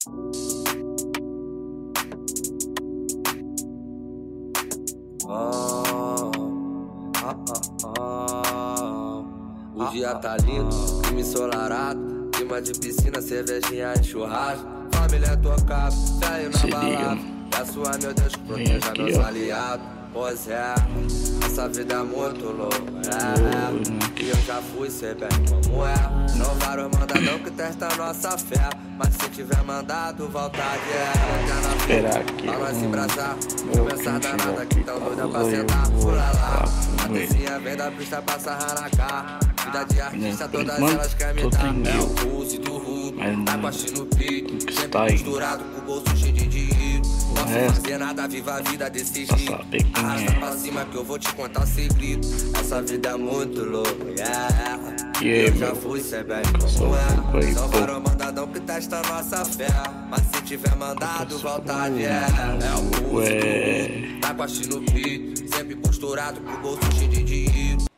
O dia tá lindo, clima ensolarado, clima de piscina, cervejinha e churrasco. Família tocada, velho na balada. Peço a meu Deus que proteja meus aliados. Pois é, essa vida é muito louca, e eu já fui, sei bem como é. São vários mandadão que testam nossa fé, mas se tiver mandado, volta de esperar aqui. Pra nós se embraçar, começar danada que tão doida pra sentar. Fura lá, a tecinha vem da pista pra sarrar na cara. Vida de artista, todas elas querem me dar. É o pulse do rudo, tá com a no pique, sempre misturado com o bolso cheio de dinheiro. Não posso fazer nada, viva a vida desse jeito. Arrasta pra cima que eu vou te contar o segredo. Essa vida é muito louca, eu já fui, cê bem como é. São vários mandadão que testa nossa fé, mas se tiver mandado, volta de é o músico, tá com a no pique, sempre posturado com o bolso cheio de dinheiro.